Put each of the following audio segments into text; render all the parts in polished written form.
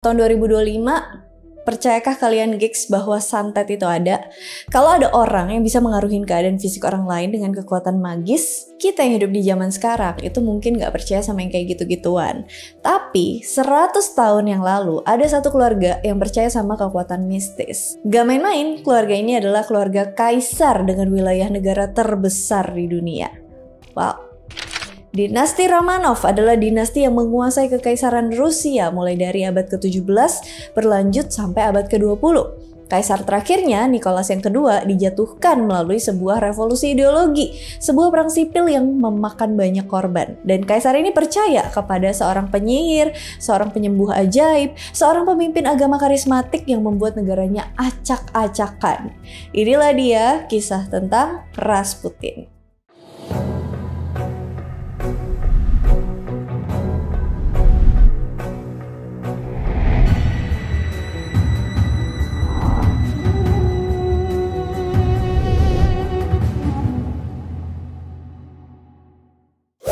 Tahun 2025, percayakah kalian gigs bahwa santet itu ada? Kalau ada orang yang bisa mengaruhi keadaan fisik orang lain dengan kekuatan magis, kita yang hidup di zaman sekarang itu mungkin gak percaya sama yang kayak gitu-gituan. Tapi 100 tahun yang lalu ada satu keluarga yang percaya sama kekuatan mistis. Gak main-main, keluarga ini adalah keluarga kaisar dengan wilayah negara terbesar di dunia. Wow. Dinasti Romanov adalah dinasti yang menguasai kekaisaran Rusia mulai dari abad ke-17 berlanjut sampai abad ke-20. Kaisar terakhirnya, Nicholas yang kedua, dijatuhkan melalui sebuah revolusi ideologi, sebuah perang sipil yang memakan banyak korban. Dan kaisar ini percaya kepada seorang penyihir, seorang penyembuh ajaib, seorang pemimpin agama karismatik yang membuat negaranya acak-acakan. Inilah dia kisah tentang Rasputin.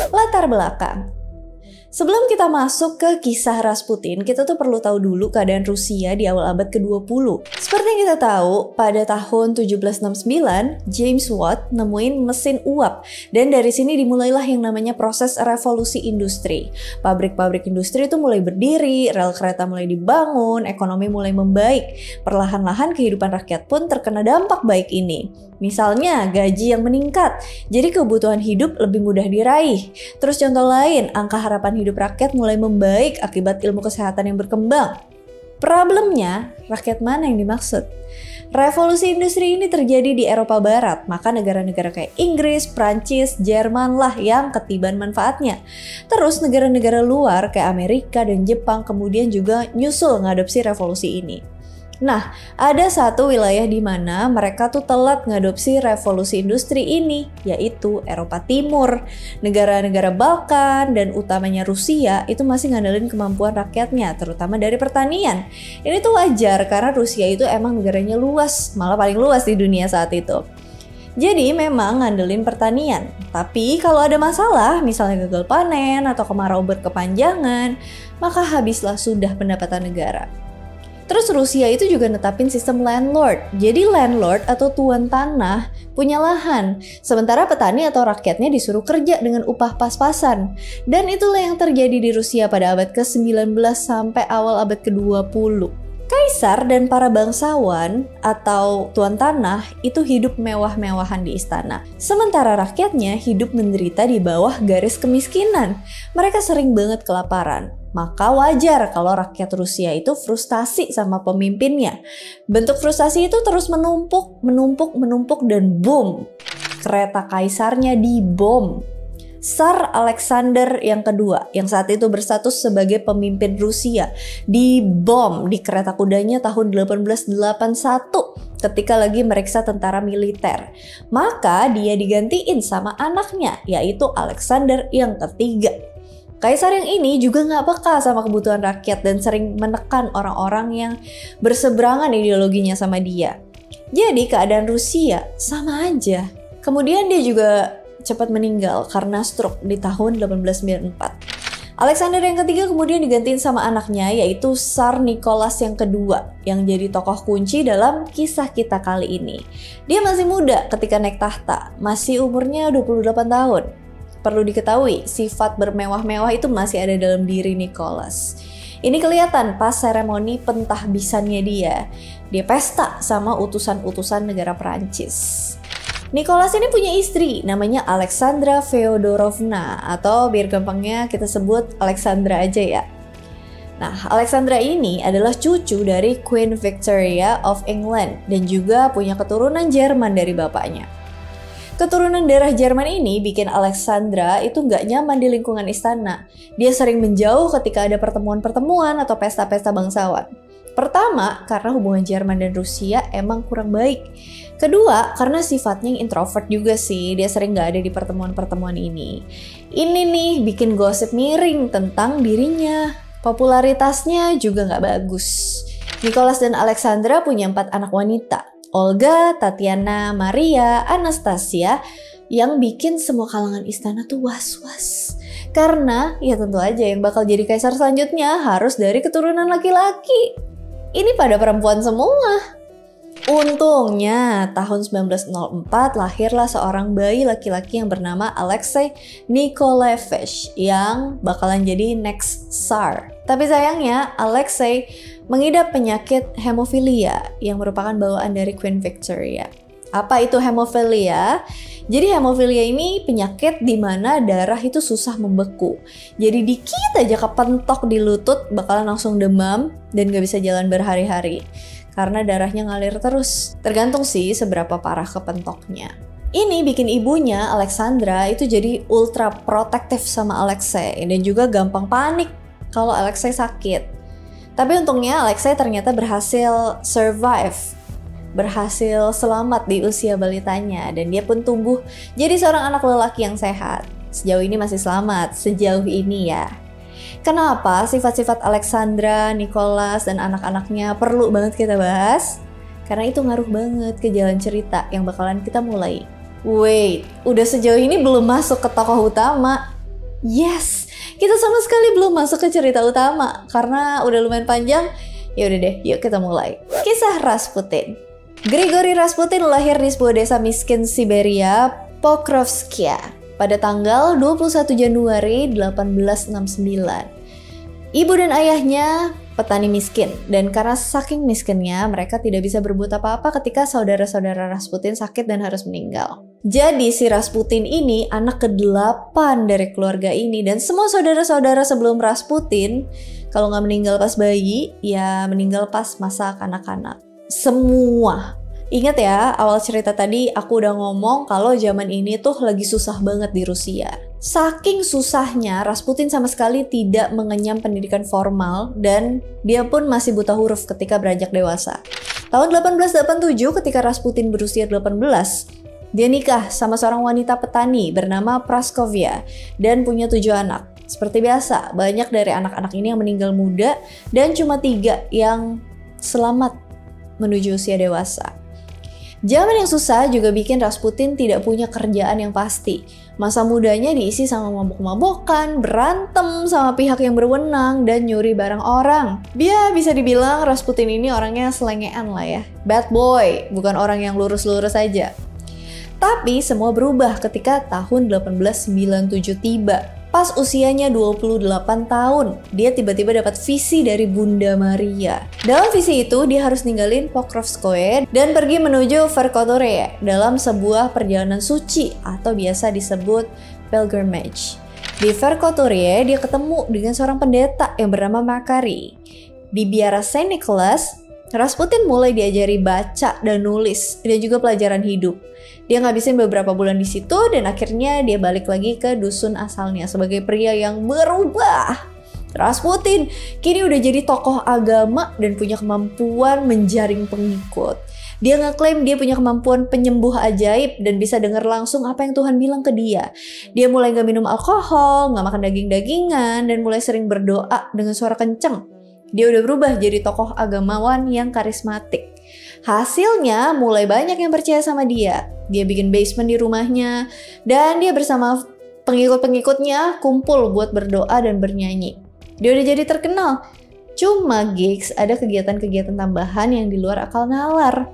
Latar belakang. Sebelum kita masuk ke kisah Rasputin, kita tuh perlu tahu dulu keadaan Rusia di awal abad ke-20. Seperti yang kita tahu, pada tahun 1769, James Watt nemuin mesin uap. Dan dari sini dimulailah yang namanya proses revolusi industri. Pabrik-pabrik industri itu mulai berdiri, rel kereta mulai dibangun, ekonomi mulai membaik. Perlahan-lahan kehidupan rakyat pun terkena dampak baik ini. Misalnya gaji yang meningkat, jadi kebutuhan hidup lebih mudah diraih. Terus contoh lain, angka harapan hidup rakyat mulai membaik akibat ilmu kesehatan yang berkembang. Problemnya, rakyat mana yang dimaksud? Revolusi industri ini terjadi di Eropa Barat, maka negara-negara kayak Inggris, Prancis, Jerman lah yang ketiban manfaatnya. Terus negara-negara luar kayak Amerika dan Jepang kemudian juga nyusul ngadopsi revolusi ini. Nah, ada satu wilayah di mana mereka tuh telat ngadopsi revolusi industri ini, yaitu Eropa Timur. Negara-negara Balkan dan utamanya Rusia itu masih ngandelin kemampuan rakyatnya, terutama dari pertanian. Ini tuh wajar karena Rusia itu emang negaranya luas, malah paling luas di dunia saat itu. Jadi memang ngandelin pertanian, tapi kalau ada masalah, misalnya gagal panen atau kemarau berkepanjangan, maka habislah sudah pendapatan negara. Terus Rusia itu juga netapin sistem landlord. Jadi landlord atau tuan tanah punya lahan. Sementara petani atau rakyatnya disuruh kerja dengan upah pas-pasan. Dan itulah yang terjadi di Rusia pada abad ke-19 sampai awal abad ke-20. Kaisar dan para bangsawan atau tuan tanah itu hidup mewah-mewahan di istana. Sementara rakyatnya hidup menderita di bawah garis kemiskinan. Mereka sering banget kelaparan. Maka wajar kalau rakyat Rusia itu frustasi sama pemimpinnya. Bentuk frustasi itu terus menumpuk dan boom. Kereta kaisarnya dibom. Tsar Alexander yang kedua, yang saat itu berstatus sebagai pemimpin Rusia, dibom di kereta kudanya tahun 1881 ketika lagi meriksa tentara militer. Maka dia digantiin sama anaknya, yaitu Alexander yang ketiga. Kaisar yang ini juga gak peka sama kebutuhan rakyat dan sering menekan orang-orang yang berseberangan ideologinya sama dia. Jadi keadaan Rusia sama aja. Kemudian dia juga cepat meninggal karena stroke di tahun 1894. Alexander yang ketiga kemudian digantiin sama anaknya, yaitu Tsar Nicholas yang kedua, yang jadi tokoh kunci dalam kisah kita kali ini. Dia masih muda ketika naik tahta, masih umurnya 28 tahun. Perlu diketahui, sifat bermewah-mewah itu masih ada dalam diri Nicholas. Ini kelihatan pas seremoni pentahbisannya dia. Dia pesta sama utusan-utusan negara Perancis. Nicholas ini punya istri, namanya Alexandra Feodorovna, atau biar gampangnya kita sebut Alexandra aja ya. Nah, Alexandra ini adalah cucu dari Queen Victoria of England dan juga punya keturunan Jerman dari bapaknya. Keturunan darah Jerman ini bikin Alexandra itu nggak nyaman di lingkungan istana. Dia sering menjauh ketika ada pertemuan-pertemuan atau pesta-pesta bangsawan. Pertama, karena hubungan Jerman dan Rusia emang kurang baik. Kedua, karena sifatnya yang introvert juga sih, dia sering nggak ada di pertemuan-pertemuan ini. Ini nih bikin gosip miring tentang dirinya. Popularitasnya juga nggak bagus. Nicholas dan Alexandra punya 4 anak wanita. Olga, Tatiana, Maria, Anastasia, yang bikin semua kalangan istana tuh was-was. Karena ya tentu aja yang bakal jadi kaisar selanjutnya harus dari keturunan laki-laki. Ini pada perempuan semua. Untungnya tahun 1904 lahirlah seorang bayi laki-laki yang bernama Alexei Nikolaevich yang bakalan jadi next Tsar. Tapi sayangnya Alexei mengidap penyakit hemofilia yang merupakan bawaan dari Queen Victoria. Apa itu hemofilia? Jadi hemofilia ini penyakit di mana darah itu susah membeku. Jadi dikit aja kepentok di lutut bakalan langsung demam dan gak bisa jalan berhari-hari. Karena darahnya ngalir terus. Tergantung sih seberapa parah kepentoknya. Ini bikin ibunya, Alexandra, itu jadi ultra protektif sama Alexei dan juga gampang panik kalau Alexei sakit. Tapi untungnya Alexei ternyata berhasil survive. Berhasil selamat di usia balitanya dan dia pun tumbuh jadi seorang anak lelaki yang sehat. Sejauh ini masih selamat, sejauh ini ya. Kenapa sifat-sifat Alexandra, Nicholas, dan anak-anaknya perlu banget kita bahas? Karena itu ngaruh banget ke jalan cerita yang bakalan kita mulai. Wait, udah sejauh ini belum masuk ke tokoh utama. Yes, kita sama sekali belum masuk ke cerita utama karena udah lumayan panjang. Ya udah deh, yuk kita mulai. Kisah Rasputin. Grigory Rasputin lahir di sebuah desa miskin Siberia, Pokrovskia, pada tanggal 21 Januari 1869. Ibu dan ayahnya petani miskin, dan karena saking miskinnya mereka tidak bisa berbuat apa-apa ketika saudara-saudara Rasputin sakit dan harus meninggal. Jadi si Rasputin ini anak ke-8 dari keluarga ini, dan semua saudara-saudara sebelum Rasputin kalau nggak meninggal pas bayi, ya meninggal pas masa kanak-kanak. Semua. Ingat ya, awal cerita tadi aku udah ngomong kalau zaman ini tuh lagi susah banget di Rusia. Saking susahnya, Rasputin sama sekali tidak mengenyam pendidikan formal dan dia pun masih buta huruf ketika beranjak dewasa. Tahun 1887 ketika Rasputin berusia 18, dia nikah sama seorang wanita petani bernama Praskovia dan punya 7 anak. Seperti biasa, banyak dari anak-anak ini yang meninggal muda dan cuma 3 yang selamat menuju usia dewasa. Zaman yang susah juga bikin Rasputin tidak punya kerjaan yang pasti. Masa mudanya diisi sama mabok-mabokan, berantem sama pihak yang berwenang, dan nyuri barang orang. Dia bisa dibilang Rasputin ini orangnya selengean lah ya. Bad boy, bukan orang yang lurus-lurus aja. Tapi semua berubah ketika tahun 1897 tiba. Pas usianya 28 tahun, dia tiba-tiba dapat visi dari Bunda Maria. Dalam visi itu, dia harus ninggalin Pokrovskoye dan pergi menuju Verkhoturye dalam sebuah perjalanan suci atau biasa disebut pilgrimage. Di Verkhoturye, dia ketemu dengan seorang pendeta yang bernama Makari. Di biara Saint Nicholas, Rasputin mulai diajari baca dan nulis dan juga pelajaran hidup. Dia ngabisin beberapa bulan di situ dan akhirnya dia balik lagi ke dusun asalnya sebagai pria yang berubah. Rasputin kini udah jadi tokoh agama dan punya kemampuan menjaring pengikut. Dia ngeklaim dia punya kemampuan penyembuh ajaib dan bisa dengar langsung apa yang Tuhan bilang ke dia. Dia mulai gak minum alkohol, gak makan daging-dagingan, dan mulai sering berdoa dengan suara kenceng. Dia udah berubah jadi tokoh agamawan yang karismatik. Hasilnya mulai banyak yang percaya sama dia. Dia bikin basement di rumahnya dan dia bersama pengikut-pengikutnya kumpul buat berdoa dan bernyanyi. Dia udah jadi terkenal. Cuma gigs ada kegiatan-kegiatan tambahan yang di luar akal nalar.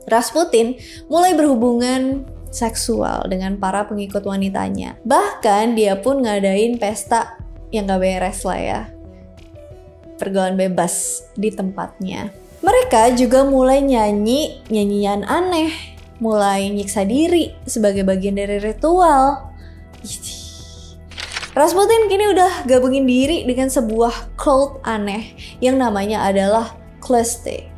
Rasputin mulai berhubungan seksual dengan para pengikut wanitanya. Bahkan dia pun ngadain pesta yang gak beres lah ya. Pergaulan bebas di tempatnya. Mereka juga mulai nyanyi nyanyian aneh, mulai nyiksa diri sebagai bagian dari ritual. Rasputin kini udah gabungin diri dengan sebuah cult aneh yang namanya adalah Kleste.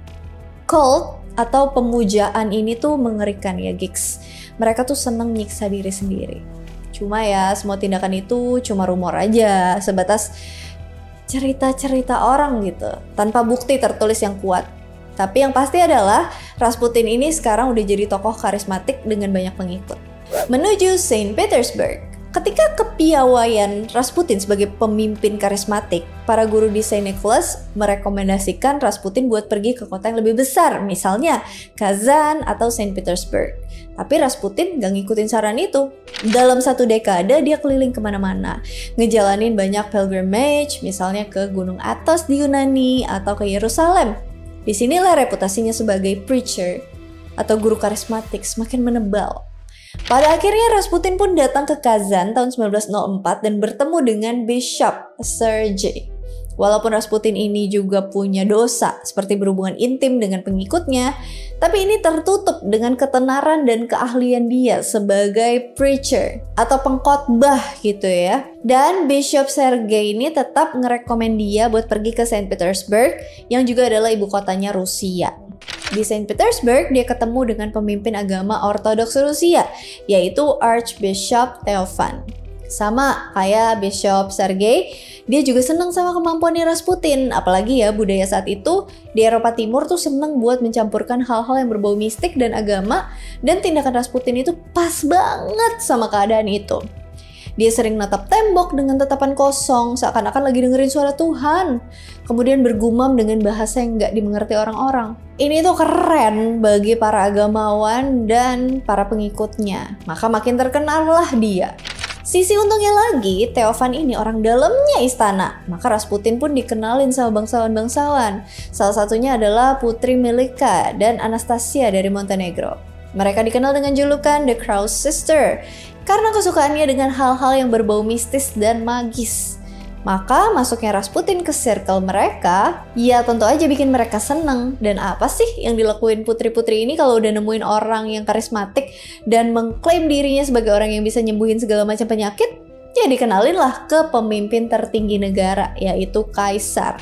Cult atau pemujaan ini tuh mengerikan ya gigs. Mereka tuh seneng nyiksa diri sendiri. Cuma ya semua tindakan itu cuma rumor aja, sebatas cerita-cerita orang gitu, tanpa bukti tertulis yang kuat. Tapi yang pasti adalah Rasputin ini sekarang udah jadi tokoh karismatik dengan banyak pengikut. Menuju Saint Petersburg. Ketika kepiawaian Rasputin sebagai pemimpin karismatik, para guru di Saint Nicholas merekomendasikan Rasputin buat pergi ke kota yang lebih besar, misalnya Kazan atau Saint Petersburg. Tapi Rasputin gak ngikutin saran itu. Dalam 1 dekade dia keliling kemana-mana, ngejalanin banyak pilgrimage, misalnya ke Gunung Athos di Yunani atau ke Yerusalem. Disinilah reputasinya sebagai preacher atau guru karismatik semakin menebal. Pada akhirnya Rasputin pun datang ke Kazan tahun 1904 dan bertemu dengan Bishop Sergei. Walaupun Rasputin ini juga punya dosa seperti berhubungan intim dengan pengikutnya, tapi ini tertutup dengan ketenaran dan keahlian dia sebagai preacher atau pengkhotbah gitu ya. Dan Bishop Sergei ini tetap ngerekomen dia buat pergi ke Saint Petersburg yang juga adalah ibu kotanya Rusia. Di Saint Petersburg, dia ketemu dengan pemimpin agama Ortodoks Rusia, yaitu Archbishop Theophan. Sama kayak Bishop Sergei, dia juga senang sama kemampuannya Rasputin. Apalagi ya budaya saat itu di Eropa Timur tuh senang buat mencampurkan hal-hal yang berbau mistik dan agama, dan tindakan Rasputin itu pas banget sama keadaan itu. Dia sering natap tembok dengan tatapan kosong, seakan-akan lagi dengerin suara Tuhan. Kemudian bergumam dengan bahasa yang nggak dimengerti orang-orang. Ini tuh keren bagi para agamawan dan para pengikutnya. Maka makin terkenal lah dia. Sisi untungnya lagi, Theophan ini orang dalamnya istana. Maka Rasputin pun dikenalin sama bangsawan-bangsawan. Salah satunya adalah Putri Milika dan Anastasia dari Montenegro. Mereka dikenal dengan julukan The Cross Sister karena kesukaannya dengan hal-hal yang berbau mistis dan magis. Maka masuknya Rasputin ke circle mereka, ya tentu aja bikin mereka seneng. Dan apa sih yang dilakuin putri-putri ini kalau udah nemuin orang yang karismatik dan mengklaim dirinya sebagai orang yang bisa nyembuhin segala macam penyakit? Ya dikenalin lah ke pemimpin tertinggi negara, yaitu Kaisar.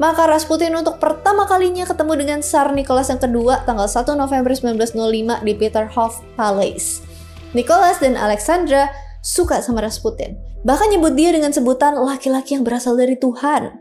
Maka Rasputin untuk pertama kalinya ketemu dengan Tsar Nicholas yang kedua tanggal 1 November 1905 di Peterhof Palace. Nicholas dan Alexandra suka sama Rasputin. Bahkan nyebut dia dengan sebutan laki-laki yang berasal dari Tuhan.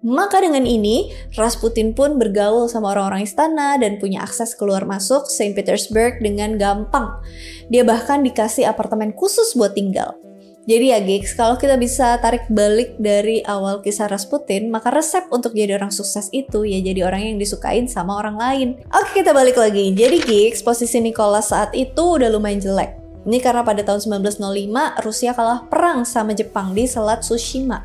Maka dengan ini, Rasputin pun bergaul sama orang-orang istana dan punya akses keluar masuk Saint Petersburg dengan gampang. Dia bahkan dikasih apartemen khusus buat tinggal. Jadi ya gigs, kalau kita bisa tarik balik dari awal kisah Rasputin, maka resep untuk jadi orang sukses itu ya jadi orang yang disukain sama orang lain. Oke, kita balik lagi. Jadi gigs, posisi Nicholas saat itu udah lumayan jelek. Ini karena pada tahun 1905 Rusia kalah perang sama Jepang di Selat Tsushima.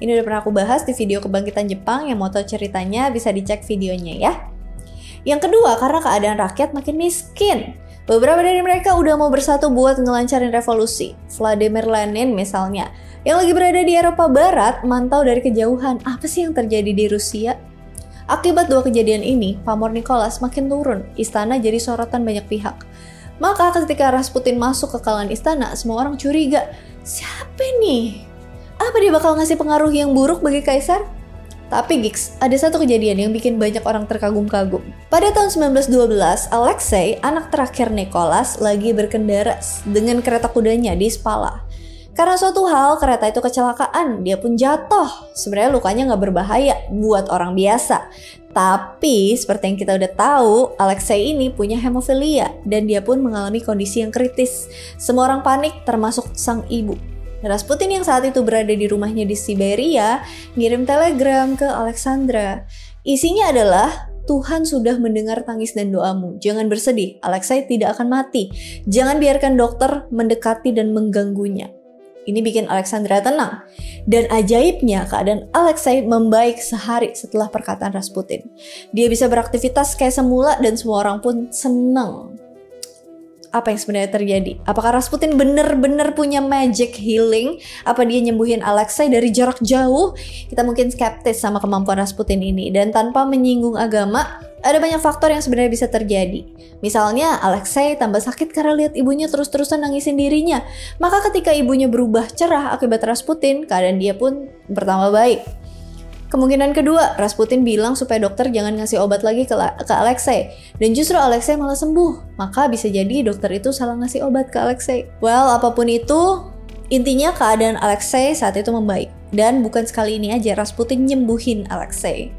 Ini udah pernah aku bahas di video kebangkitan Jepang, yang mau tahu ceritanya bisa dicek videonya ya. Yang kedua, karena keadaan rakyat makin miskin. Beberapa dari mereka udah mau bersatu buat ngelancarin revolusi. Vladimir Lenin misalnya, yang lagi berada di Eropa Barat, mantau dari kejauhan apa sih yang terjadi di Rusia. Akibat dua kejadian ini, pamor Nicholas makin turun, istana jadi sorotan banyak pihak. Maka ketika Rasputin masuk ke kalangan istana, semua orang curiga, siapa nih? Apa dia bakal ngasih pengaruh yang buruk bagi Kaisar? Tapi gigs, ada satu kejadian yang bikin banyak orang terkagum-kagum. Pada tahun 1912, Alexei, anak terakhir Nicholas, lagi berkendara dengan kereta kudanya di Spala. Karena suatu hal, kereta itu kecelakaan, dia pun jatuh. Sebenarnya lukanya nggak berbahaya buat orang biasa. Tapi, seperti yang kita udah tahu, Alexei ini punya hemofilia dan dia pun mengalami kondisi yang kritis. Semua orang panik, termasuk sang ibu. Rasputin yang saat itu berada di rumahnya di Siberia, ngirim telegram ke Alexandra. Isinya adalah, Tuhan sudah mendengar tangis dan doamu. Jangan bersedih, Alexei tidak akan mati. Jangan biarkan dokter mendekati dan mengganggunya. Ini bikin Alexandra tenang. Dan ajaibnya keadaan Alexei membaik sehari setelah perkataan Rasputin. Dia bisa beraktivitas kayak semula dan semua orang pun senang. Apa yang sebenarnya terjadi? Apakah Rasputin benar-benar punya magic healing? Apa dia nyembuhin Alexei dari jarak jauh? Kita mungkin skeptis sama kemampuan Rasputin ini. Dan tanpa menyinggung agama, ada banyak faktor yang sebenarnya bisa terjadi. Misalnya, Alexei tambah sakit karena lihat ibunya terus-terusan nangisin dirinya. Maka ketika ibunya berubah cerah akibat Rasputin, keadaan dia pun bertambah baik. Kemungkinan kedua, Rasputin bilang supaya dokter jangan ngasih obat lagi ke Alexei. Dan justru Alexei malah sembuh. Maka bisa jadi dokter itu salah ngasih obat ke Alexei. Well, apapun itu, intinya keadaan Alexei saat itu membaik. Dan bukan sekali ini aja Rasputin nyembuhin Alexei.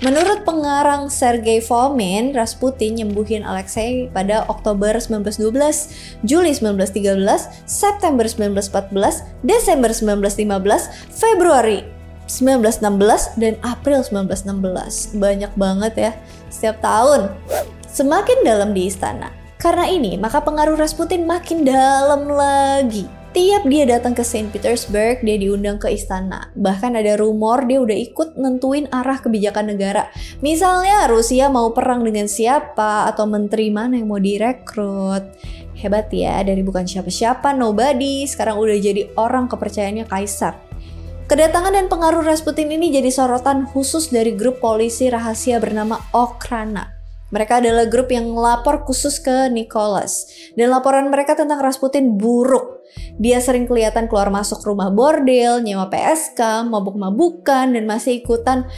Menurut pengarang Sergei Fomin, Rasputin nyembuhin Alexei pada Oktober 1912, Juli 1913, September 1914, Desember 1915, Februari 1916, dan April 1916. Banyak banget ya, setiap tahun. Semakin dalam di istana. Karena ini, maka pengaruh Rasputin makin dalam lagi. Tiap dia datang ke Saint Petersburg, dia diundang ke istana. Bahkan ada rumor dia udah ikut nentuin arah kebijakan negara. Misalnya Rusia mau perang dengan siapa, atau menteri mana yang mau direkrut. Hebat ya, dari bukan siapa-siapa, nobody, sekarang udah jadi orang kepercayaannya kaisar. Kedatangan dan pengaruh Rasputin ini jadi sorotan khusus dari grup polisi rahasia bernama Okhrana. Mereka adalah grup yang ngelapor khusus ke Nicholas. Dan laporan mereka tentang Rasputin buruk. Dia sering kelihatan keluar masuk rumah bordel, nyewa PSK, mabuk-mabukan, dan masih ikutan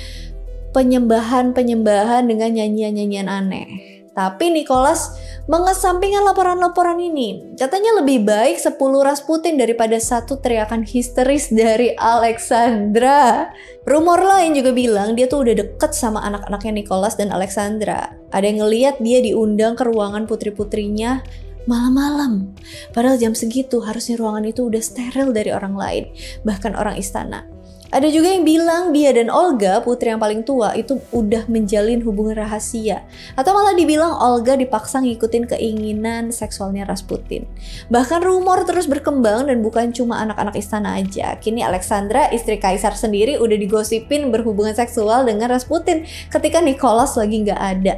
penyembahan-penyembahan dengan nyanyian-nyanyian aneh. Tapi Nicholas mengesampingkan laporan-laporan ini. Katanya lebih baik 10 Rasputin daripada satu teriakan histeris dari Alexandra. Rumor lain juga bilang dia tuh udah deket sama anak-anaknya Nicholas dan Alexandra. Ada yang ngeliat dia diundang ke ruangan putri-putrinya malam-malam. Padahal jam segitu harusnya ruangan itu udah steril dari orang lain, bahkan orang istana. Ada juga yang bilang dia dan Olga, putri yang paling tua, itu udah menjalin hubungan rahasia. Atau malah dibilang Olga dipaksa ngikutin keinginan seksualnya Rasputin. Bahkan rumor terus berkembang dan bukan cuma anak-anak istana aja. Kini Alexandra, istri kaisar sendiri, udah digosipin berhubungan seksual dengan Rasputin ketika Nicholas lagi nggak ada.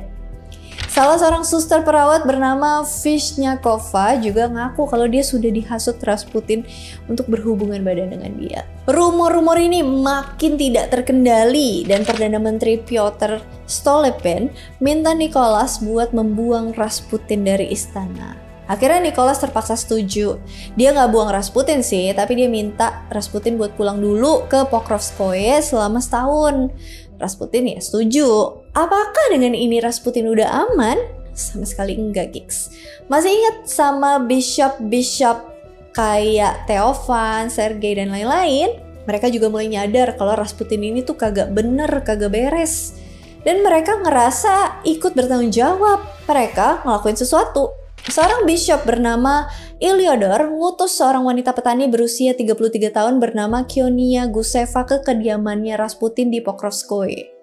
Salah seorang suster perawat bernama Vishnyakova juga ngaku kalau dia sudah dihasut Rasputin untuk berhubungan badan dengan dia. Rumor-rumor ini makin tidak terkendali dan Perdana Menteri Pyotr Stolypin minta Nicholas buat membuang Rasputin dari istana. Akhirnya Nicholas terpaksa setuju. Dia nggak buang Rasputin sih, tapi dia minta Rasputin buat pulang dulu ke Pokrovskoye selama setahun. Rasputin ya setuju. Apakah dengan ini Rasputin udah aman? Sama sekali enggak, gigs. Masih ingat sama bishop-bishop kayak Theophan, Sergei, dan lain-lain? Mereka juga mulai nyadar kalau Rasputin ini tuh kagak bener, kagak beres. Dan mereka ngerasa ikut bertanggung jawab. Mereka ngelakuin sesuatu. Seorang bishop bernama Iliodor ngutus seorang wanita petani berusia 33 tahun bernama Kionia Guseva ke kediamannya Rasputin di Pokrovskoye.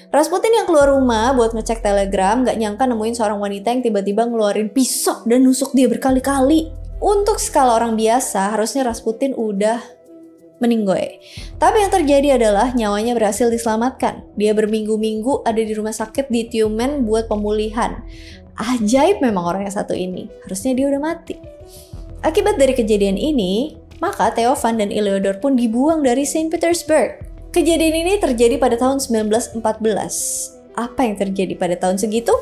Rasputin yang keluar rumah buat ngecek telegram gak nyangka nemuin seorang wanita yang tiba-tiba ngeluarin pisau dan nusuk dia berkali-kali. Untuk skala orang biasa harusnya Rasputin udah meninggoy. Tapi yang terjadi adalah nyawanya berhasil diselamatkan. Dia berminggu-minggu ada di rumah sakit di Tyumen buat pemulihan. Ajaib memang orang yang satu ini. Harusnya dia udah mati. Akibat dari kejadian ini, maka Theophan dan Iliodor pun dibuang dari Saint Petersburg. Kejadian ini terjadi pada tahun 1914. Apa yang terjadi pada tahun segitu?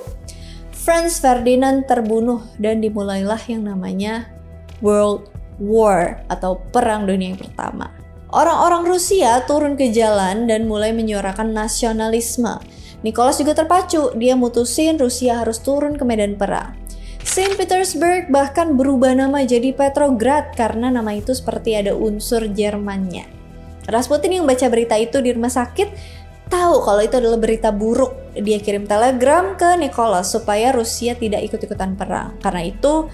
Franz Ferdinand terbunuh dan dimulailah yang namanya World War atau Perang Dunia yang Pertama. Orang-orang Rusia turun ke jalan dan mulai menyuarakan nasionalisme. Nicholas juga terpacu, dia mutusin Rusia harus turun ke medan perang. Saint Petersburg bahkan berubah nama jadi Petrograd karena nama itu seperti ada unsur Jermannya. Rasputin yang baca berita itu di rumah sakit tahu kalau itu adalah berita buruk. Dia kirim telegram ke Nicholas supaya Rusia tidak ikut-ikutan perang. Karena itu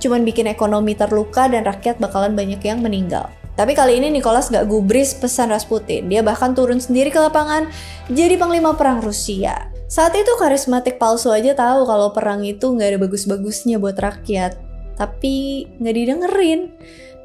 cuman bikin ekonomi terluka dan rakyat bakalan banyak yang meninggal. Tapi kali ini Nicholas gak gubris pesan Rasputin. Dia bahkan turun sendiri ke lapangan jadi panglima perang Rusia. Saat itu karismatik palsu aja tahu kalau perang itu gak ada bagus-bagusnya buat rakyat. Tapi gak didengerin.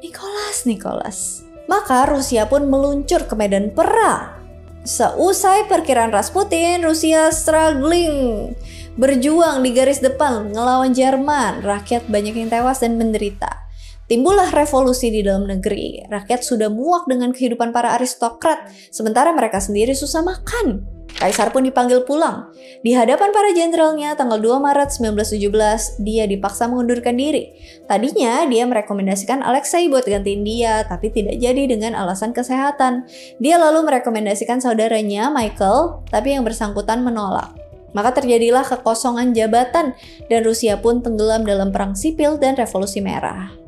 Nicholas. Maka Rusia pun meluncur ke medan perang. Seusai perkiraan Rasputin, Rusia struggling, berjuang di garis depan ngelawan Jerman. Rakyat banyak yang tewas dan menderita. Timbullah revolusi di dalam negeri. Rakyat sudah muak dengan kehidupan para aristokrat, sementara mereka sendiri susah makan. Kaisar pun dipanggil pulang. Di hadapan para jenderalnya tanggal 2 Maret 1917, dia dipaksa mengundurkan diri. Tadinya dia merekomendasikan Alexei buat gantiin dia, tapi tidak jadi dengan alasan kesehatan. Dia lalu merekomendasikan saudaranya Michael, tapi yang bersangkutan menolak. Maka terjadilah kekosongan jabatan dan Rusia pun tenggelam dalam perang sipil dan revolusi merah.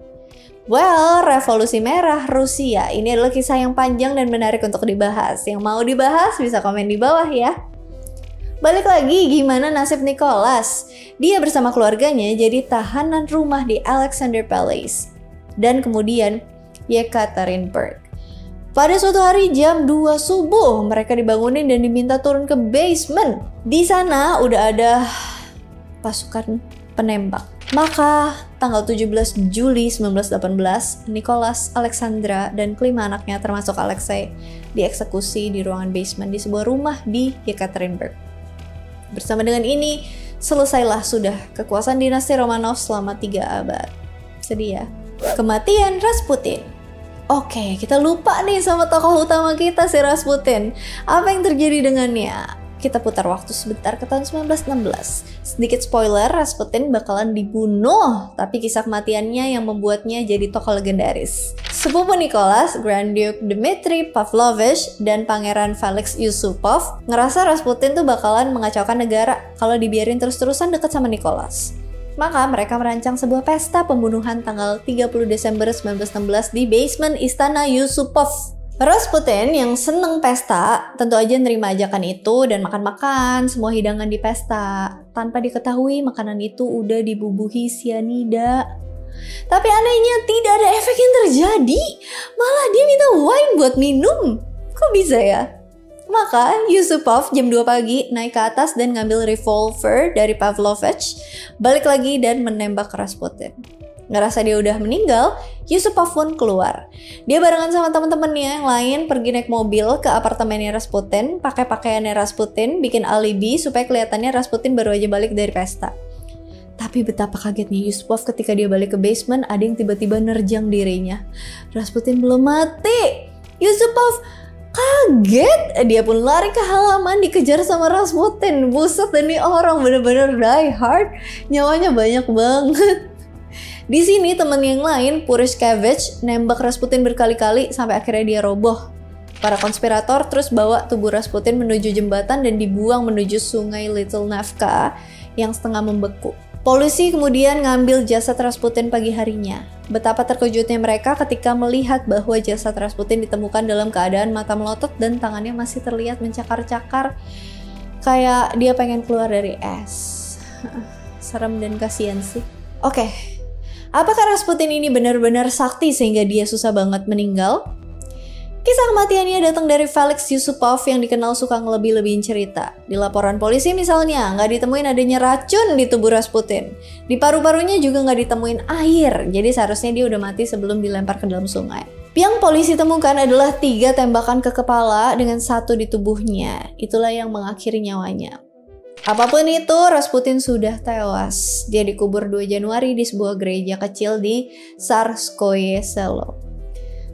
Well, Revolusi Merah Rusia ini adalah kisah yang panjang dan menarik untuk dibahas. Yang mau dibahas bisa komen di bawah ya. Balik lagi, gimana nasib Nicholas? Dia bersama keluarganya jadi tahanan rumah di Alexander Palace dan kemudian Yekaterinburg. Pada suatu hari jam 2 subuh mereka dibangunin dan diminta turun ke basement. Di sana udah ada pasukan penembak. Maka tanggal 17 Juli 1918, Nicholas, Alexandra, dan kelima anaknya termasuk Alexei dieksekusi di ruangan basement di sebuah rumah di Yekaterinburg. Bersama dengan ini, selesailah sudah kekuasaan dinasti Romanov selama 3 abad. Sedih ya. Kematian Rasputin. Oke, kita lupa nih sama tokoh utama kita si Rasputin. Apa yang terjadi dengannya? Kita putar waktu sebentar ke tahun 1916. Sedikit spoiler, Rasputin bakalan dibunuh, tapi kisah kematiannya yang membuatnya jadi tokoh legendaris. Sepupu Nicholas, Grand Duke Dmitry Pavlovich, dan Pangeran Felix Yusupov ngerasa Rasputin tuh bakalan mengacaukan negara kalau dibiarin terus-terusan deket sama Nicholas. Maka mereka merancang sebuah pesta pembunuhan tanggal 30 Desember 1916 di basement Istana Yusupov. Rasputin yang seneng pesta tentu aja nerima ajakan itu dan makan-makan semua hidangan di pesta tanpa diketahui makanan itu udah dibubuhi sianida. Tapi anehnya tidak ada efek yang terjadi, malah dia minta wine buat minum. Kok bisa ya? Maka Yusupov jam 2 pagi naik ke atas dan ngambil revolver dari Pavlovich, balik lagi dan menembak Rasputin. Ngerasa dia udah meninggal, Yusupov pun keluar. Dia barengan sama teman-temannya yang lain pergi naik mobil ke apartemennya Rasputin, pakai pakaiannya Rasputin, bikin alibi supaya kelihatannya Rasputin baru aja balik dari pesta. Tapi betapa kagetnya Yusupov ketika dia balik ke basement, ada yang tiba-tiba nerjang dirinya. Rasputin belum mati. Yusupov kaget, dia pun lari ke halaman dikejar sama Rasputin. Buset, ini orang bener-bener die hard, nyawanya banyak banget. Di sini teman yang lain, Purishkevich, nembak Rasputin berkali-kali sampai akhirnya dia roboh. Para konspirator terus bawa tubuh Rasputin menuju jembatan dan dibuang menuju sungai Little Nevka yang setengah membeku. Polisi kemudian ngambil jasad Rasputin pagi harinya. Betapa terkejutnya mereka ketika melihat bahwa jasad Rasputin ditemukan dalam keadaan mata melotot dan tangannya masih terlihat mencakar-cakar kayak dia pengen keluar dari es. Serem dan kasihan sih. Oke. Apakah Rasputin ini benar-benar sakti sehingga dia susah banget meninggal? Kisah kematiannya datang dari Felix Yusupov yang dikenal suka ngelebih-lebihin cerita. Di laporan polisi misalnya, nggak ditemuin adanya racun di tubuh Rasputin. Di paru-parunya juga nggak ditemuin air, jadi seharusnya dia udah mati sebelum dilempar ke dalam sungai. Yang polisi temukan adalah 3 tembakan ke kepala dengan 1 di tubuhnya. Itulah yang mengakhiri nyawanya. Apapun itu, Rasputin sudah tewas. Dia dikubur 2 Januari di sebuah gereja kecil di Tsarskoye Selo.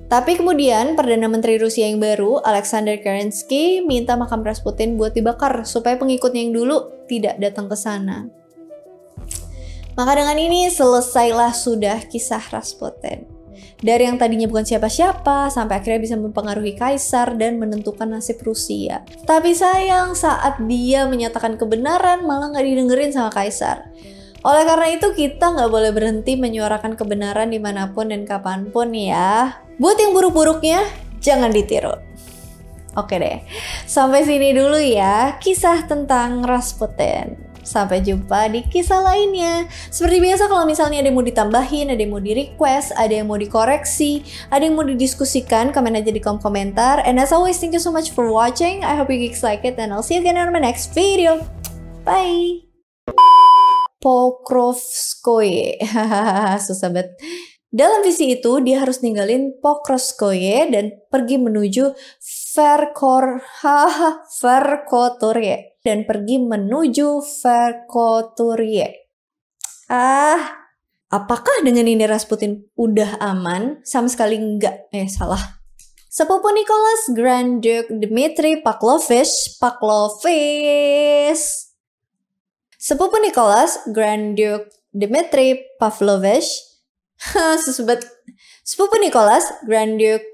Tapi kemudian Perdana Menteri Rusia yang baru, Alexander Kerensky, minta makam Rasputin buat dibakar supaya pengikutnya yang dulu tidak datang ke sana. Maka dengan ini selesailah sudah kisah Rasputin. Dari yang tadinya bukan siapa-siapa, sampai akhirnya bisa mempengaruhi kaisar dan menentukan nasib Rusia. Tapi sayang, saat dia menyatakan kebenaran, malah nggak didengerin sama kaisar. Oleh karena itu, kita nggak boleh berhenti menyuarakan kebenaran dimanapun dan kapanpun ya. Buat yang buruk-buruknya, jangan ditiru. Oke deh, sampai sini dulu ya kisah tentang Rasputin. Sampai jumpa di kisah lainnya. Seperti biasa, kalau misalnya ada yang mau ditambahin, ada yang mau di-request, ada yang mau dikoreksi, ada yang mau didiskusikan, komen aja di kolom komentar. And as always, thank you so much for watching. I hope you geeks like it and I'll see you again on my next video. Bye! Pokrovskoye. Susah banget. Dalam visi itu, dia harus ninggalin Pokrovskoye dan pergi menuju Verkhoturye. Dan pergi menuju Verkhoturye. Apakah dengan ini Rasputin udah aman? Sama sekali enggak. Salah. Sepupu Nicholas, Grand Duke Dmitry Pavlovich. Sepupu Nicholas, Grand Duke Dmitry Pavlovich. Sepupu Nicholas, Grand Duke